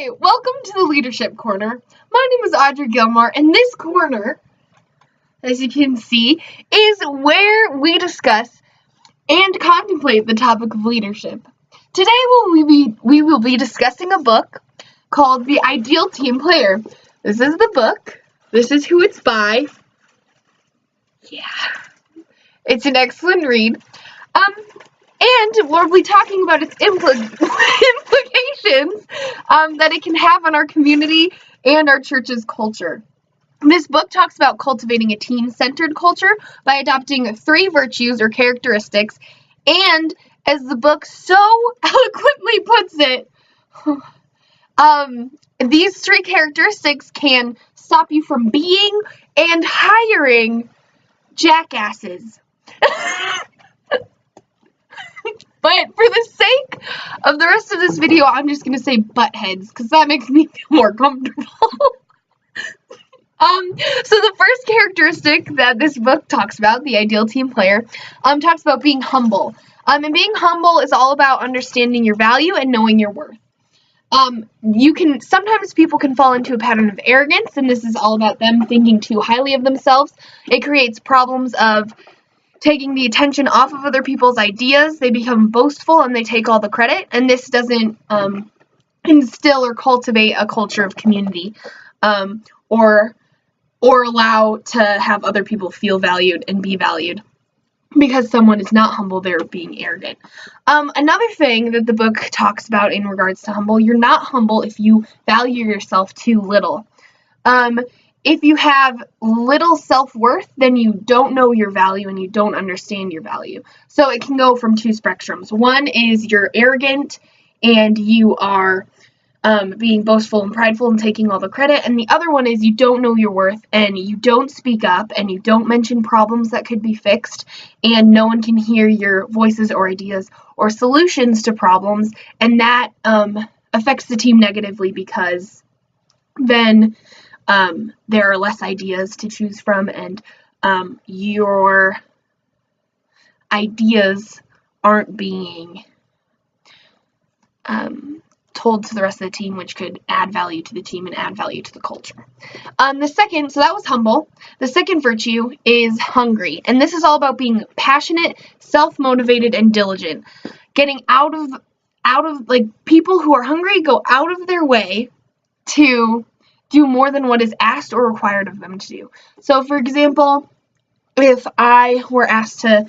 Hi, welcome to the Leadership Corner. My name is Audrey Gilmore, and this corner, as you can see, is where we discuss and contemplate the topic of leadership. Today we will be discussing a book called The Ideal Team Player. This is the book. This is who it's by. Yeah. It's an excellent read. And we'll be talking about its implications that it can have on our community and our church's culture. This book talks about cultivating a team-centered culture by adopting 3 virtues or characteristics, and as the book so eloquently puts it, these 3 characteristics can stop you from being and hiring jackasses. But for the sake of the rest of this video, I'm just going to say butt heads, because that makes me feel more comfortable. So the first characteristic that this book talks about, the ideal team player, talks about being humble. And being humble is all about understanding your value and knowing your worth. Sometimes people can fall into a pattern of arrogance, and this is all about them thinking too highly of themselves. It creates problems of taking the attention off of other people's ideas. They become boastful and they take all the credit, and this doesn't instill or cultivate a culture of community or allow to have other people feel valued and be valued. Because someone is not humble, they're being arrogant. Another thing that the book talks about in regards to humble, you're not humble if you value yourself too little. If you have little self-worth, then you don't know your value and you don't understand your value. So it can go from 2 spectrums. One is you're arrogant and you are being boastful and prideful and taking all the credit. And the other one is you don't know your worth and you don't speak up and you don't mention problems that could be fixed, and no one can hear your voices or ideas or solutions to problems. And that affects the team negatively, because then there are less ideas to choose from, and your ideas aren't being told to the rest of the team, which could add value to the team and add value to the culture. So that was humble. The second virtue is hungry, and this is all about being passionate, self-motivated, and diligent. Getting out of people who are hungry go out of their way to do more than what is asked or required of them to do. So, for example, if I were asked to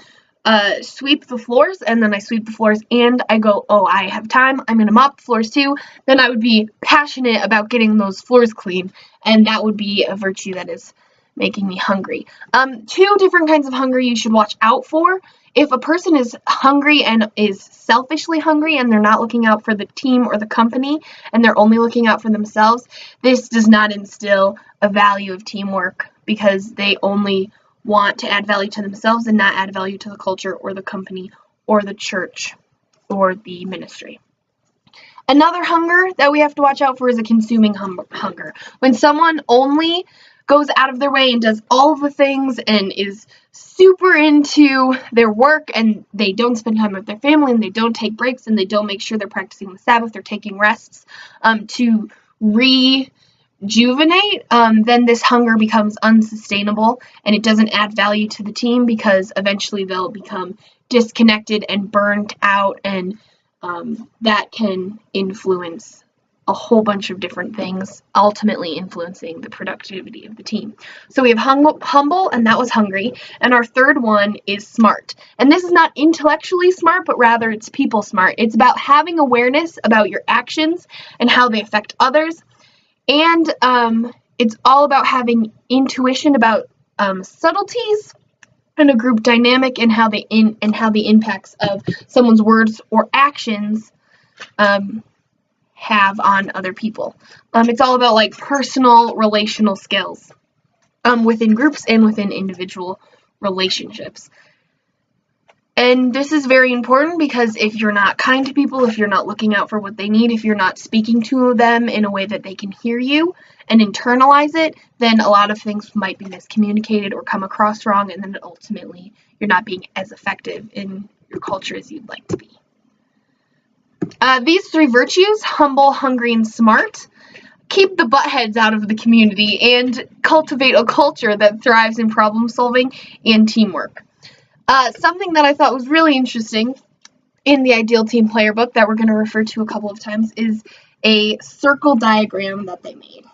sweep the floors, and then I sweep the floors and I go, oh, I have time, I'm going to mop the floors too, then I would be passionate about getting those floors clean, and that would be a virtue that is making me hungry. 2 different kinds of hunger you should watch out for. If a person is hungry and is selfishly hungry and they're not looking out for the team or the company and they're only looking out for themselves, this does not instill a value of teamwork, because they only want to add value to themselves and not add value to the culture or the company or the church or the ministry. Another hunger that we have to watch out for is a consuming hunger. When someone only goes out of their way and does all the things and is super into their work, and they don't spend time with their family, and they don't take breaks, and they don't make sure they're practicing the Sabbath or taking rests to rejuvenate, then this hunger becomes unsustainable and it doesn't add value to the team, because eventually they'll become disconnected and burnt out, and that can influence a whole bunch of different things, ultimately influencing the productivity of the team. So we have humble, and that was hungry, and our third one is smart. And this is not intellectually smart, but rather it's people smart. It's about having awareness about your actions and how they affect others. And it's all about having intuition about subtleties and a group dynamic, and how the impacts of someone's words or actions have on other people. It's all about personal relational skills within groups and within individual relationships. And this is very important, because if you're not kind to people, if you're not looking out for what they need, if you're not speaking to them in a way that they can hear you and internalize it, then a lot of things might be miscommunicated or come across wrong, and then ultimately you're not being as effective in your culture as you'd like to be. These 3 virtues, humble, hungry, and smart, keep the buttheads out of the community and cultivate a culture that thrives in problem solving and teamwork. Something that I thought was really interesting in the Ideal Team Player book that we're going to refer to a couple of times is a circle diagram that they made.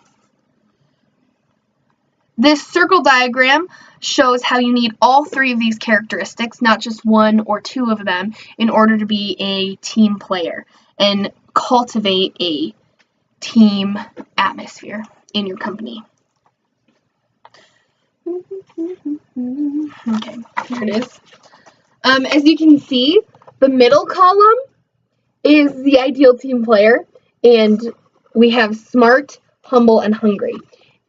This circle diagram shows how you need all 3 of these characteristics, not just 1 or 2 of them, in order to be a team player and cultivate a team atmosphere in your company. Okay, here it is. As you can see, the middle column is the ideal team player, and we have smart, humble, and hungry.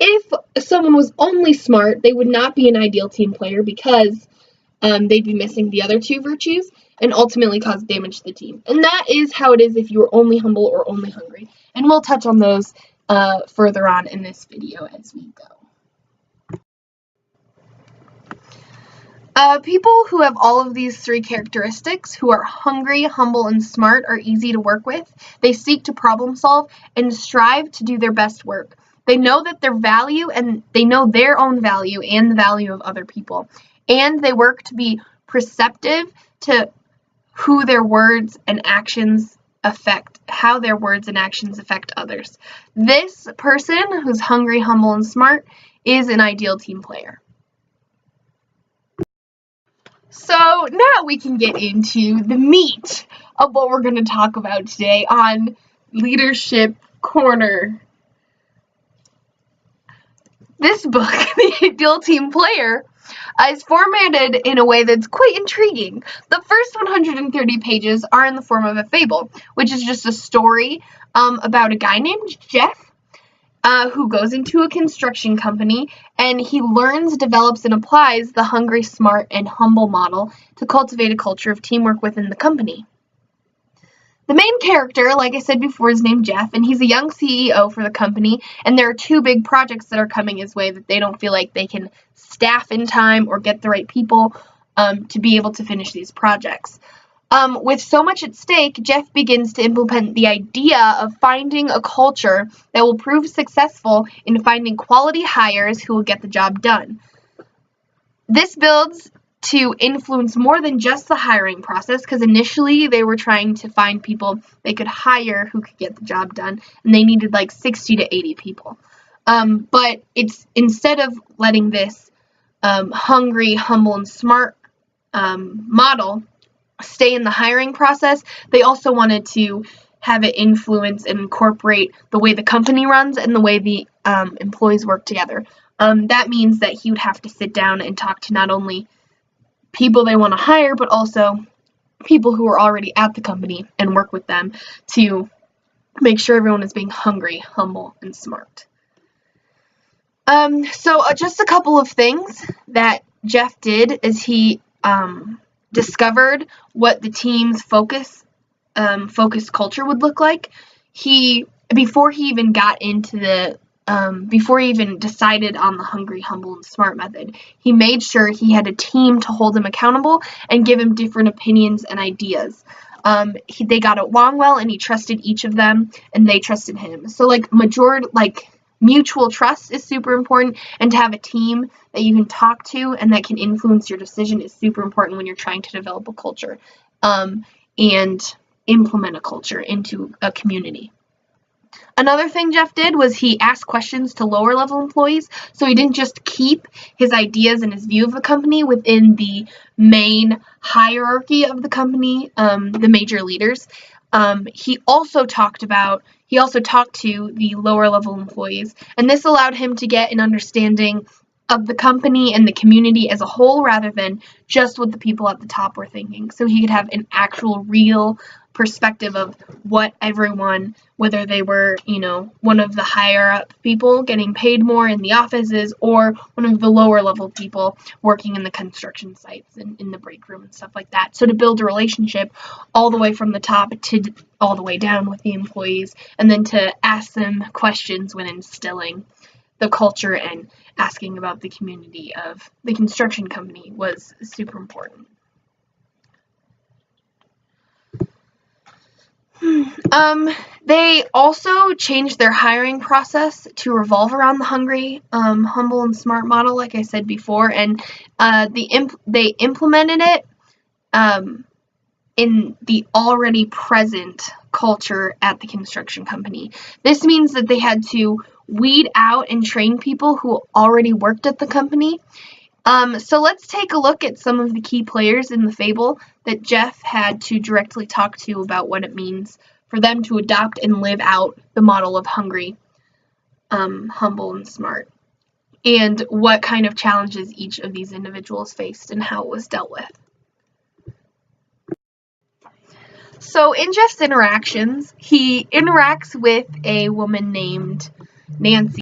If someone was only smart, they would not be an ideal team player because they'd be missing the other 2 virtues and ultimately cause damage to the team. And that is how it is if you are only humble or only hungry. And we'll touch on those further on in this video as we go. People who have all of these 3 characteristics, who are hungry, humble, and smart, are easy to work with. They seek to problem solve and strive to do their best work. They know that their value and they know their own value and the value of other people. And they work to be perceptive to who their words and actions affect, how their words and actions affect others. This person who's hungry, humble, and smart is an ideal team player. So now we can get into the meat of what we're going to talk about today on Leadership Corner. This book, The Ideal Team Player, is formatted in a way that's quite intriguing. The first 130 pages are in the form of a fable, which is just a story about a guy named Jeff who goes into a construction company, and he learns, develops, and applies the hungry, smart, and humble model to cultivate a culture of teamwork within the company. The main character, like I said before, is named Jeff, and he's a young CEO for the company, and there are 2 big projects that are coming his way that they don't feel like they can staff in time or get the right people to be able to finish these projects. With so much at stake, Jeff begins to implement the idea of finding a culture that will prove successful in finding quality hires who will get the job done. This builds to influence more than just the hiring process, because initially they were trying to find people they could hire who could get the job done, and they needed like 60 to 80 people. But it's instead of letting this hungry, humble, and smart model stay in the hiring process, they also wanted to have it influence and incorporate the way the company runs and the way the employees work together. That means that he would have to sit down and talk to not only people they want to hire, but also people who are already at the company and work with them to make sure everyone is being hungry, humble, and smart. So just a couple of things that Jeff did is he discovered what the team's focused culture would look like. Before he even decided on the hungry, humble, and smart method, he made sure he had a team to hold him accountable and give him different opinions and ideas. They got along well, and he trusted each of them, and they trusted him. So mutual trust is super important, and to have a team that you can talk to and that can influence your decision is super important when you're trying to develop a culture and implement a culture into a community. Another thing Jeff did was he asked questions to lower level employees, so he didn't just keep his ideas and his view of the company within the main hierarchy of the company, the major leaders. He also talked to the lower level employees, and this allowed him to get an understanding of the company and the community as a whole rather than just what the people at the top were thinking. So he could have an actual real perspective of what everyone, whether they were, one of the higher up people getting paid more in the offices or one of the lower level people working in the construction sites and in the break room and stuff like that. So to build a relationship all the way from the top to all the way down with the employees, and then to ask them questions when instilling the culture and asking about the community of the construction company was super important. They also changed their hiring process to revolve around the hungry, humble, and smart model, like I said before, and they implemented it in the already present culture at the construction company. This means that they had to weed out and train people who already worked at the company. So let's take a look at some of the key players in the fable that Jeff had to directly talk to about what it means for them to adopt and live out the model of hungry, humble, and smart, and what kind of challenges each of these individuals faced and how it was dealt with. So in Jeff's interactions, he interacts with a woman named Nancy.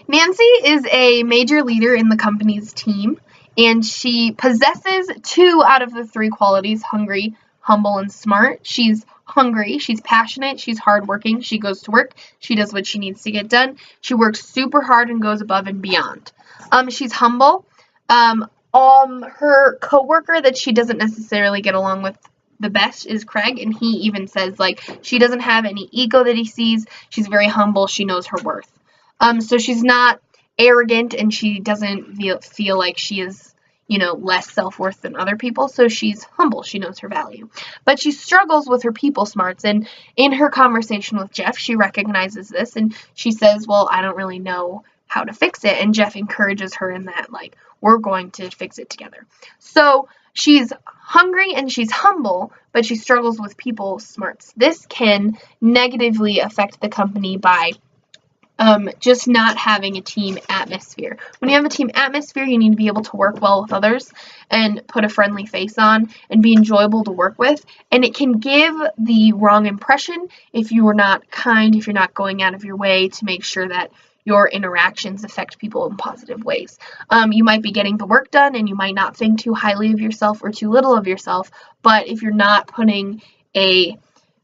Nancy is a major leader in the company's team, and she possesses 2 out of the 3 qualities: hungry, humble, and smart. She's hungry, she's passionate, she's hardworking, she goes to work, she does what she needs to get done, she works super hard and goes above and beyond. She's humble. Her coworker that she doesn't necessarily get along with the best is Craig, and he even says, like, she doesn't have any ego that he sees, she's very humble, she knows her worth. So she's not arrogant, and she doesn't feel like she is, less self-worth than other people, so she's humble, she knows her value. But she struggles with her people smarts, and in her conversation with Jeff, she recognizes this, and she says, well, I don't really know how to fix it, and Jeff encourages her in that, like, we're going to fix it together. So she's hungry and she's humble, but she struggles with people smarts. This can negatively affect the company by just not having a team atmosphere. When you have a team atmosphere, you need to be able to work well with others and put a friendly face on and be enjoyable to work with. And it can give the wrong impression if you are not kind, if you're not going out of your way to make sure that your interactions affect people in positive ways. You might be getting the work done and you might not think too highly of yourself or too little of yourself, but if you're not putting a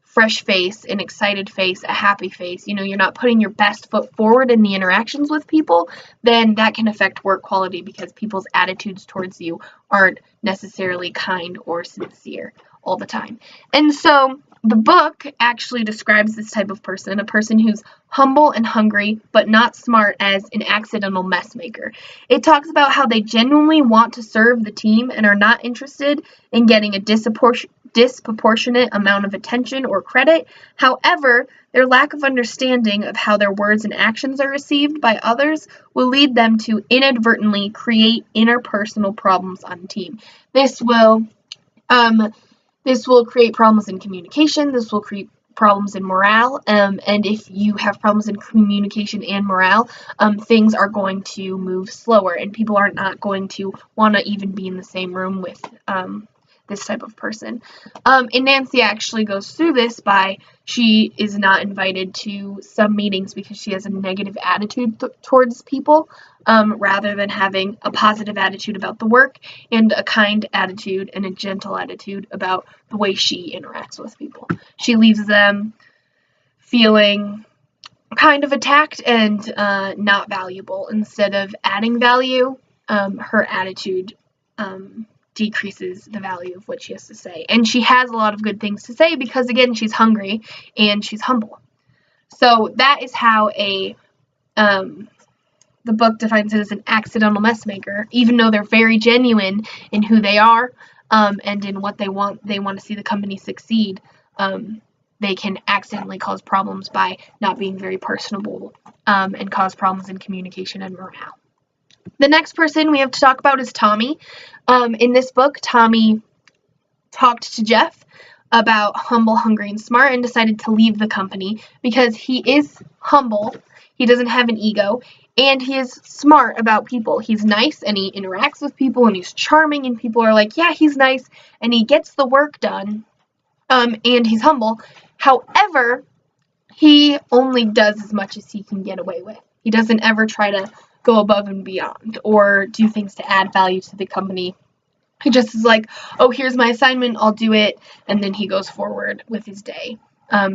fresh face, an excited face, a happy face, you're not putting your best foot forward in the interactions with people, then that can affect work quality because people's attitudes towards you aren't necessarily kind or sincere all the time. And so the book actually describes this type of person, a person who's humble and hungry, but not smart, as an accidental mess maker. It talks about how they genuinely want to serve the team and are not interested in getting a disproportionate amount of attention or credit. However, their lack of understanding of how their words and actions are received by others will lead them to inadvertently create interpersonal problems on the team. This will create problems in communication. This will create problems in morale. And if you have problems in communication and morale, things are going to move slower, and people are not going to want to even be in the same room with this type of person. And Nancy actually goes through this by she is not invited to some meetings because she has a negative attitude towards people, rather than having a positive attitude about the work and a kind attitude and a gentle attitude about the way she interacts with people. She leaves them feeling kind of attacked and not valuable. Instead of adding value, her attitude decreases the value of what she has to say. And she has a lot of good things to say because, again, she's hungry and she's humble. So that is how the book defines it as an accidental mess maker, even though they're very genuine in who they are and in what they want. They want to see the company succeed. They can accidentally cause problems by not being very personable and cause problems in communication and morale. The next person we have to talk about is Tommy. In this book, Tommy talked to Jeff about humble, hungry, and smart and decided to leave the company because he is humble, he doesn't have an ego, and he is smart about people. He's nice and he interacts with people and he's charming and people are like, yeah, he's nice and he gets the work done, and he's humble. However, he only does as much as he can get away with. He doesn't ever try to go above and beyond or do things to add value to the company. He just is like, oh, here's my assignment, I'll do it, and then he goes forward with his day,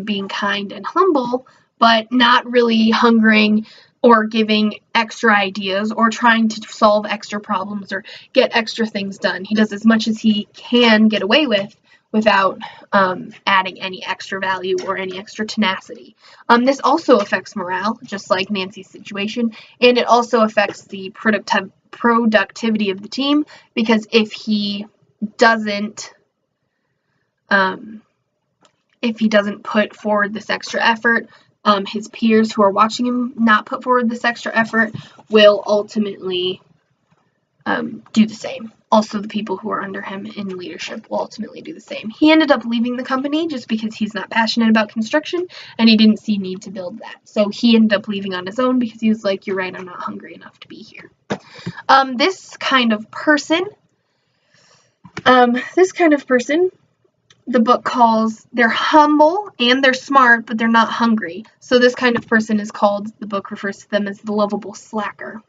being kind and humble, but not really hungering or giving extra ideas or trying to solve extra problems or get extra things done. He does as much as he can get away with without adding any extra value or any extra tenacity. This also affects morale, just like Nancy's situation, and it also affects the productivity of the team, because if he doesn't put forward this extra effort, his peers who are watching him not put forward this extra effort will ultimately do the same. Also, the people who are under him in leadership will ultimately do the same. He ended up leaving the company just because he's not passionate about construction, and he didn't see need to build that. So he ended up leaving on his own because he was like, you're right, I'm not hungry enough to be here. This kind of person, the book calls, they're humble and they're smart, but they're not hungry. So this kind of person is called, the book refers to them as the lovable slacker.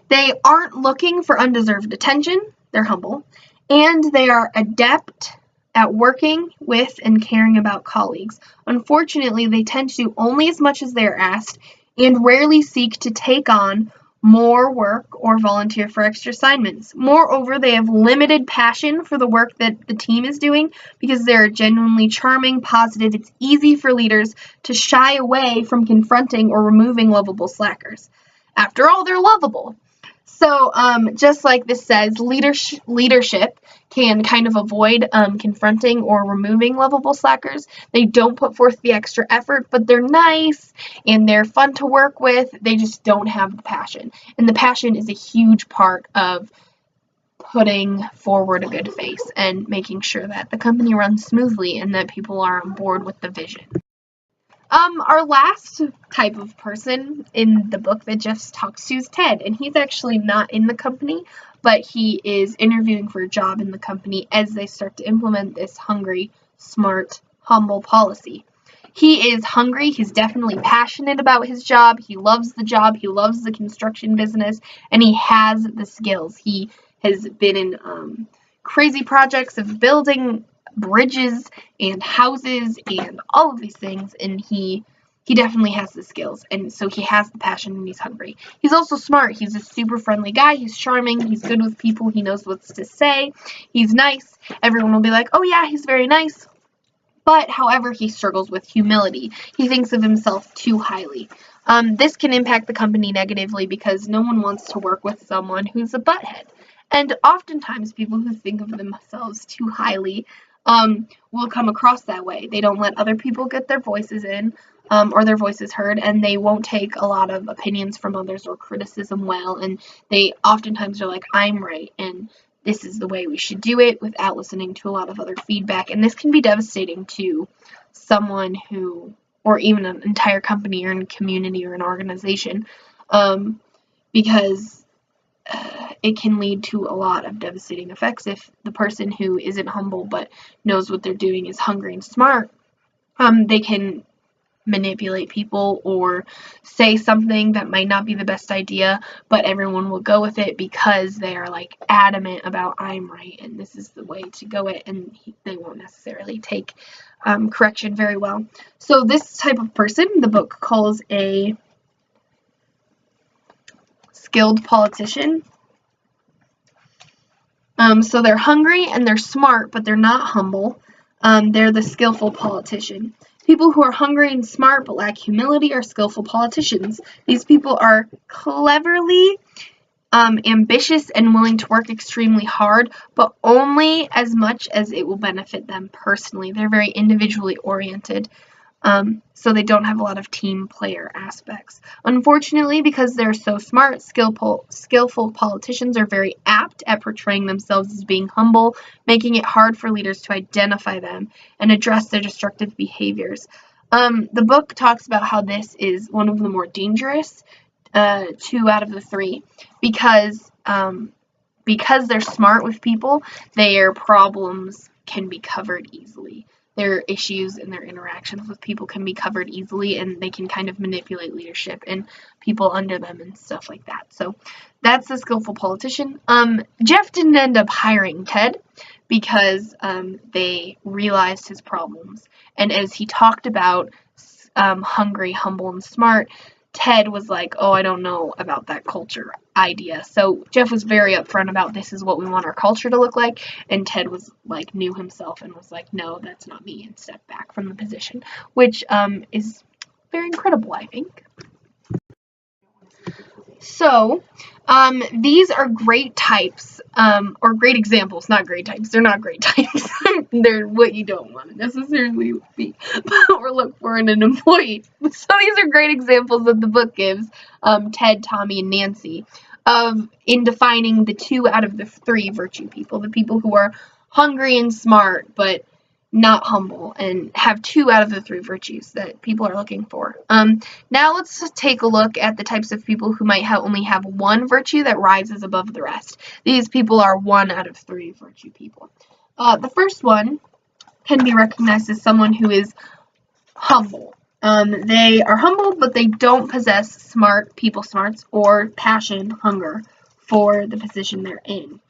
They aren't looking for undeserved attention, they're humble, and they are adept at working with and caring about colleagues. Unfortunately, they tend to do only as much as they are asked and rarely seek to take on more work or volunteer for extra assignments. Moreover, they have limited passion for the work that the team is doing because they're genuinely charming, positive. It's easy for leaders to shy away from confronting or removing lovable slackers. After all, they're lovable. So just like this says, leadership can kind of avoid confronting or removing lovable slackers. They don't put forth the extra effort, but they're nice and they're fun to work with. They just don't have the passion. And the passion is a huge part of putting forward a good face and making sure that the company runs smoothly and that people are on board with the vision. Our last type of person in the book that Jeff talks to is Ted, and he's actually not in the company, but he is interviewing for a job in the company as they start to implement this hungry, smart, humble policy. He is hungry, he's definitely passionate about his job, he loves the job, he loves the construction business, and he has the skills. He has been in crazy projects of building bridges and houses and all of these things, and he definitely has the skills, and so he has the passion and he's hungry. He's also smart. He's a super friendly guy. He's charming. He's good with people. He knows what to say. He's nice. Everyone will be like, oh yeah, he's very nice. But however, he struggles with humility. He thinks of himself too highly. This can impact the company negatively because no one wants to work with someone who's a butthead. And oftentimes people who think of themselves too highly will come across that way. They don't let other people get their voices in or their voices heard, and they won't take a lot of opinions from others or criticism well, and they oftentimes are like, I'm right, and this is the way we should do it, without listening to a lot of other feedback. And this can be devastating to someone who, or even an entire company or a community or an organization, because it can lead to a lot of devastating effects if the person who isn't humble but knows what they're doing is hungry and smart. They can manipulate people or say something that might not be the best idea, but everyone will go with it because they are like adamant about I'm right and this is the way to go it, and they won't necessarily take correction very well. So this type of person, the book calls a skilled politician. So they're hungry and they're smart, but they're not humble. They're the skillful politician. People who are hungry and smart but lack humility are skillful politicians. These people are cleverly ambitious and willing to work extremely hard, but only as much as it will benefit them personally. They're very individually oriented. So they don't have a lot of team player aspects. Unfortunately, because they're so smart, skillful politicians are very apt at portraying themselves as being humble, making it hard for leaders to identify them and address their destructive behaviors. The book talks about how this is one of the more dangerous, 2 out of the 3, because they're smart with people, their problems can be covered easily. Their issues and their interactions with people can be covered easily, and they can kind of manipulate leadership and people under them and stuff like that. So that's the skillful politician. Jeff didn't end up hiring Ted because they realized his problems. And as he talked about hungry, humble, and smart, Ted was like, oh, I don't know about that culture. idea. So Jeff was very upfront about this is what we want our culture to look like, and Ted was like knew himself and was like, no, that's not me, and stepped back from the position, which is very incredible, I think. So, these are great types, or great examples, not great types. They're not great types. They're what you don't want to necessarily be or look for in an employee. So these are great examples that the book gives, Ted, Tommy, and Nancy, in defining the 2 out of the 3 virtue people, the people who are hungry and smart, but not humble, and have 2 out of the 3 virtues that people are looking for. Now let's just take a look at the types of people who might only have 1 virtue that rises above the rest. These people are 1 out of 3 virtue people. The first one can be recognized as someone who is humble. They are humble, but they don't possess people smarts or passion, hunger for the position they're in.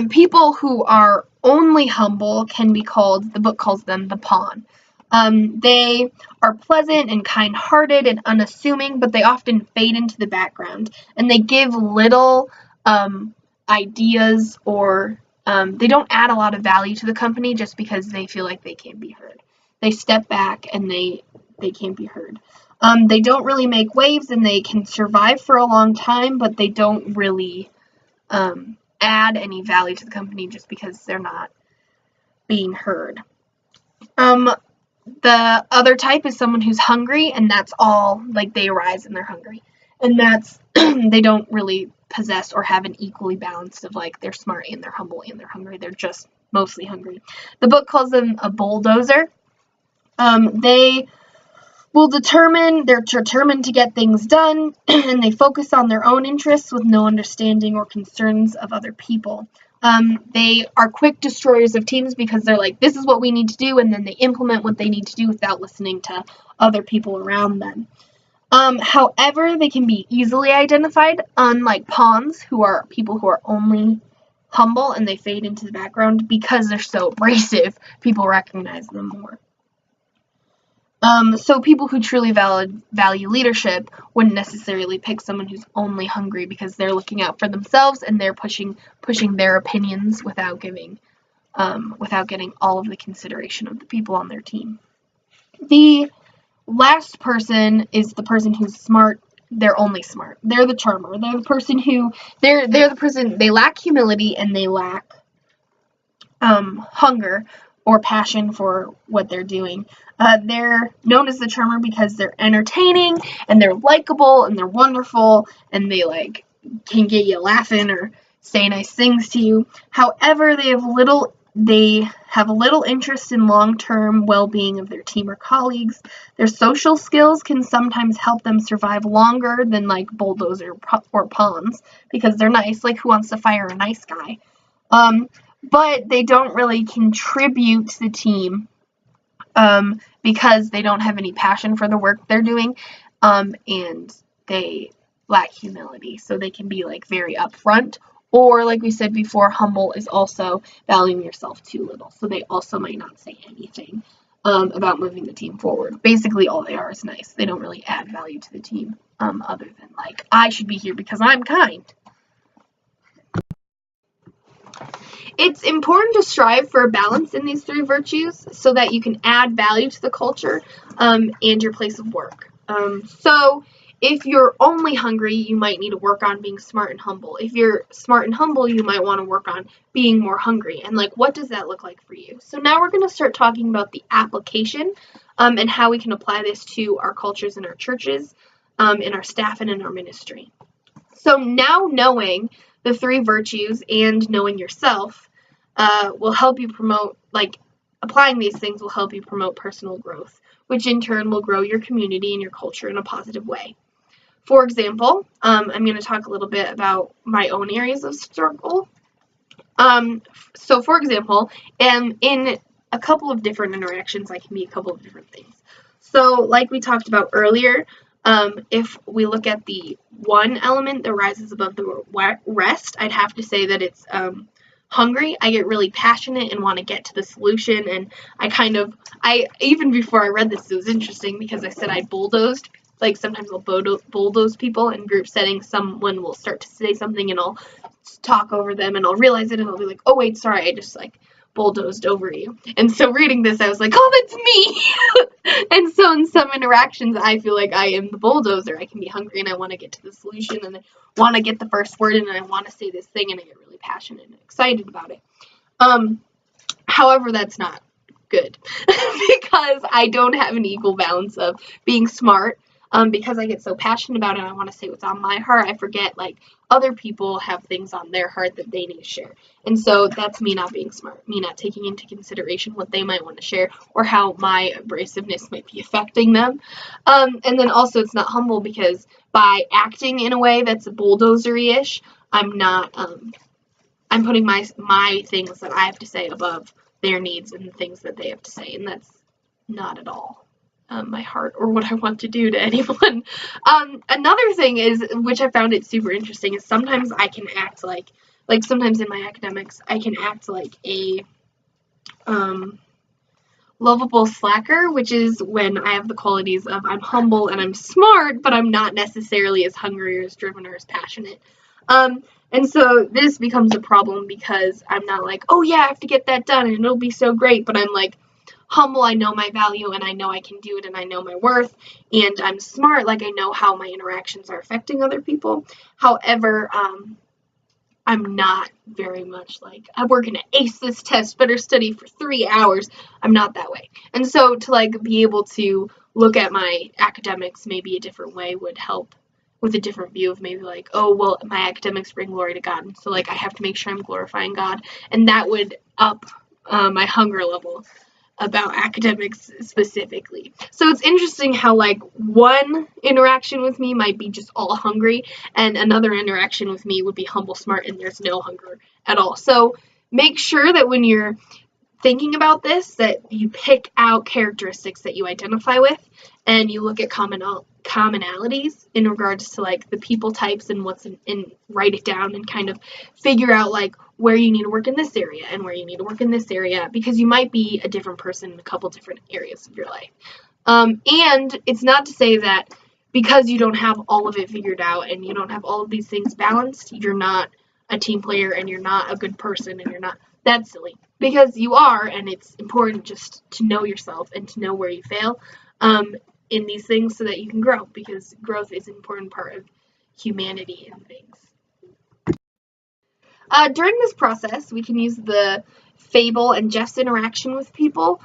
People who are only humble can be called, the book calls them the pawn. They are pleasant and kind-hearted and unassuming, but they often fade into the background, and they give little ideas, or they don't add a lot of value to the company just because they feel like they can't be heard. They step back and they can't be heard. They don't really make waves, and they can survive for a long time, but they don't really add any value to the company just because they're not being heard. The other type is someone who's hungry, and that's all, like, they arise and they're hungry. And that's, they don't really possess or have an equally balanced of, like, they're smart and they're humble and they're hungry. They're just mostly hungry. The book calls them a bulldozer. They're determined to get things done, and they focus on their own interests with no understanding or concerns of other people. They are quick destroyers of teams because they're like, this is what we need to do, and then they implement what they need to do without listening to other people around them. However, they can be easily identified, unlike pawns, who are people who are only humble and they fade into the background because they're so abrasive. People recognize them more. So people who truly value leadership wouldn't necessarily pick someone who's only hungry because they're looking out for themselves and they're pushing their opinions without getting all of the consideration of the people on their team. The last person is the person who's smart. They're only smart. They're the charmer. They're the person who they lack humility and they lack hunger or passion for what they're doing. They're known as the charmer because they're entertaining and they're likable and they're wonderful and they can get you laughing or say nice things to you. However, they have little interest in long-term well-being of their team or colleagues. Their social skills can sometimes help them survive longer than bulldozer or pawns because they're nice. Like, who wants to fire a nice guy? But they don't really contribute to the team because they don't have any passion for the work they're doing, and they lack humility. So they can be very upfront, or like we said before, humble is also valuing yourself too little. So they also might not say anything about moving the team forward. Basically, all they are is nice. They don't really add value to the team other than I should be here because I'm kind. It's important to strive for a balance in these 3 virtues so that you can add value to the culture and your place of work. So if you're only hungry, you might need to work on being smart and humble. If you're smart and humble, you might want to work on being more hungry. And what does that look like for you? So now we're going to start talking about the application and how we can apply this to our cultures and our churches, in our staff and in our ministry. So now knowing the 3 virtues and knowing yourself will help you promote, applying these things will help you promote personal growth, which in turn will grow your community and your culture in a positive way. For example, I'm going to talk a little bit about my own areas of struggle. So for example, in a couple of different interactions, I can be a couple of different things. So like we talked about earlier, if we look at the one element that rises above the rest, I'd have to say that it's hungry. I get really passionate and want to get to the solution, and I even before I read this, it was interesting because I said I bulldozed like sometimes I'll bulldoze people in group settings. Someone will start to say something and I'll talk over them and I'll realize it and I'll be like, oh wait, sorry, I just like bulldozed over you. And so reading this, I was like, oh, that's me. And so in some interactions, I feel like I am the bulldozer. I can be hungry and I want to get to the solution and I want to get the first word in and I want to say this thing and I get really passionate and excited about it. However, that's not good because I don't have an equal balance of being smart. Because I get so passionate about it, I want to say what's on my heart. I forget like other people have things on their heart that they need to share. And so that's me not being smart, me not taking into consideration what they might want to share or how my abrasiveness might be affecting them. And then also it's not humble because by acting in a way that's bulldozery-ish, I'm not, I'm putting my things that I have to say above their needs and the things that they have to say. And that's not at all my heart or what I want to do to anyone. Another thing is, which I found it super interesting, is sometimes I can act like sometimes in my academics, I can act like a lovable slacker, which is when I have the qualities of I'm humble and I'm smart, but I'm not necessarily as hungry or as driven or as passionate. And so this becomes a problem because I'm not like, oh yeah, I have to get that done and it'll be so great, but I'm like, humble, I know my value and I know I can do it and I know my worth, and I'm smart, like I know how my interactions are affecting other people. However, I'm not very much like, we're going to ace this test, better study for 3 hours. I'm not that way. And so to like be able to look at my academics maybe a different way would help with a different view of maybe like, oh, well, my academics bring glory to God. So like I have to make sure I'm glorifying God, and that would up my hunger level about academics specifically. So it's interesting how like one interaction with me might be just all hungry and another interaction with me would be humble, smart, and there's no hunger at all. So make sure that when you're thinking about this, that you pick out characteristics that you identify with and you look at commonalities in regards to like the people types and what's in write it down and kind of figure out like where you need to work in this area and where you need to work in this area, because you might be a different person in a couple different areas of your life. And it's not to say that because you don't have all of it figured out and you don't have all of these things balanced, you're not a team player and you're not a good person and you're not. That's silly, because you are, and it's important just to know yourself and to know where you fail in these things so that you can grow, because growth is an important part of humanity and things. During this process, we can use the Fable and Jeff's interaction with people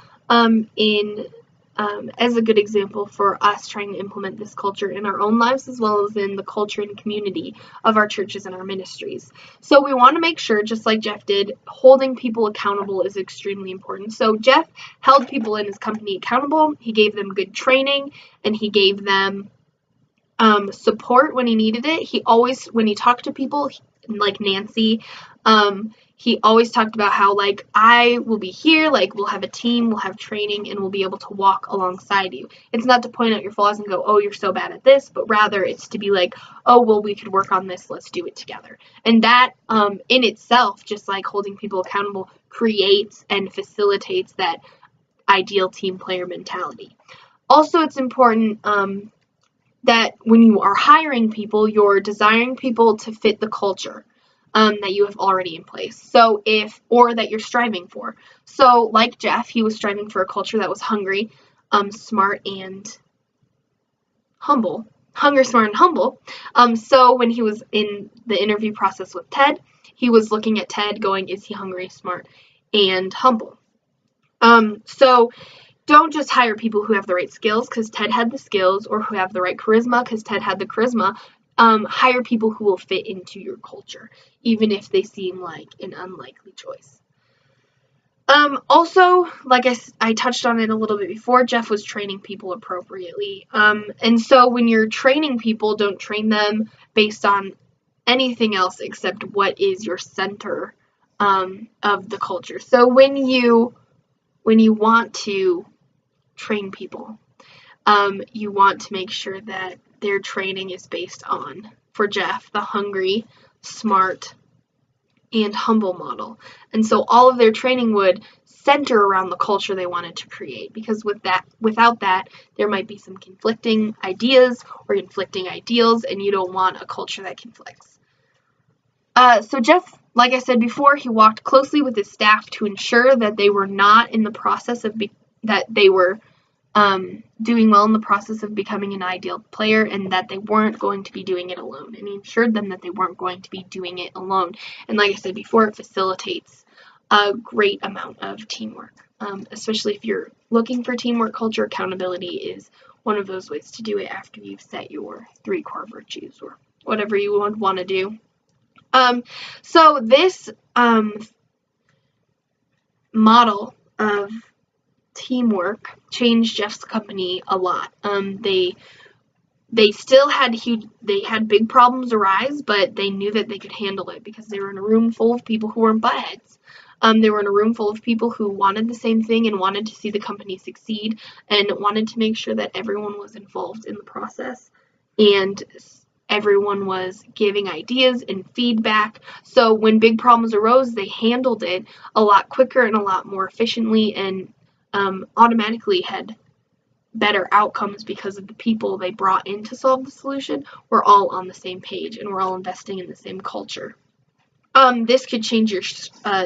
as a good example for us trying to implement this culture in our own lives as well as in the culture and community of our churches and our ministries. So we want to make sure, just like Jeff did, holding people accountable is extremely important. So Jeff held people in his company accountable. He gave them good training and he gave them support when he needed it. He always, when he talked to people, like Nancy, he always talked about how, like, I will be here, like, we'll have a team, we'll have training, and we'll be able to walk alongside you. It's not to point out your flaws and go, oh, you're so bad at this, but rather it's to be like, oh, well, we could work on this, let's do it together. And that, in itself, just like holding people accountable, creates and facilitates that ideal team player mentality. Also, it's important that when you are hiring people, you're desiring people to fit the culture that you have already in place. So or that you're striving for. So like Jeff, he was striving for a culture that was hungry, smart, and humble. Hungry, smart, and humble. So when he was in the interview process with Ted, he was looking at Ted going, is he hungry, smart, and humble? So don't just hire people who have the right skills because Ted had the skills, or who have the right charisma because Ted had the charisma. Hire people who will fit into your culture, even if they seem like an unlikely choice. Also, like I touched on it a little bit before, Jeff was training people appropriately. And so when you're training people, don't train them based on anything else except what is your center of the culture. So when you want to train people, you want to make sure that their training is based on, for Jeff, the hungry, smart, and humble model. And so all of their training would center around the culture they wanted to create, because without that, there might be some conflicting ideas or conflicting ideals, and you don't want a culture that conflicts. So Jeff, like I said before, he walked closely with his staff to ensure that they were not in the process of that they were doing well in the process of becoming an ideal player, and that they weren't going to be doing it alone. And he assured them that they weren't going to be doing it alone. And like I said before, it facilitates a great amount of teamwork, especially if you're looking for teamwork culture. Accountability is one of those ways to do it after you've set your 3 core virtues or whatever you would want to do. So this model of teamwork changed Jeff's company a lot. They still had big problems arise, but they knew that they could handle it because they were in a room full of people who weren't buttheads. They were in a room full of people who wanted the same thing and wanted to see the company succeed and wanted to make sure that everyone was involved in the process and everyone was giving ideas and feedback. So when big problems arose, they handled it a lot quicker and a lot more efficiently, and automatically had better outcomes because of the people they brought in to solve the solution were all on the same page and we're all investing in the same culture. This could change your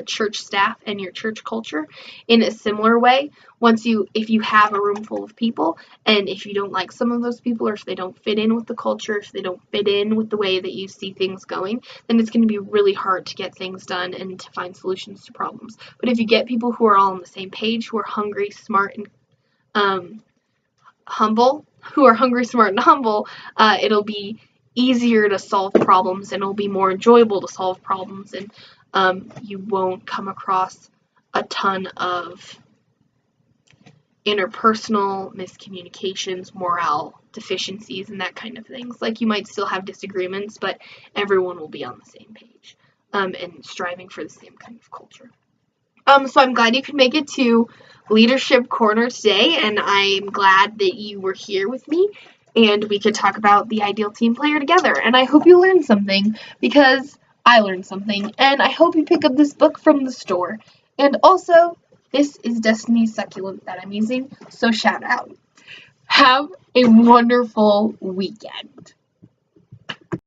church staff and your church culture in a similar way. If you have a room full of people, and if you don't like some of those people, or if they don't fit in with the culture, if they don't fit in with the way that you see things going, then it's going to be really hard to get things done and to find solutions to problems. But if you get people who are all on the same page, who are hungry, smart, and humble, it'll be easier to solve problems, and it'll be more enjoyable to solve problems, and you won't come across a ton of interpersonal miscommunications, morale deficiencies, and that kind of things. Like, you might still have disagreements, but everyone will be on the same page and striving for the same kind of culture. So I'm glad you could make it to Leadership Corner today, and I'm glad that you were here with me and we could talk about the ideal team player together. And I hope you learned something, because I learned something, and I hope you pick up this book from the store. And also, this is Destiny's succulent that I'm using, so shout out. Have a wonderful weekend.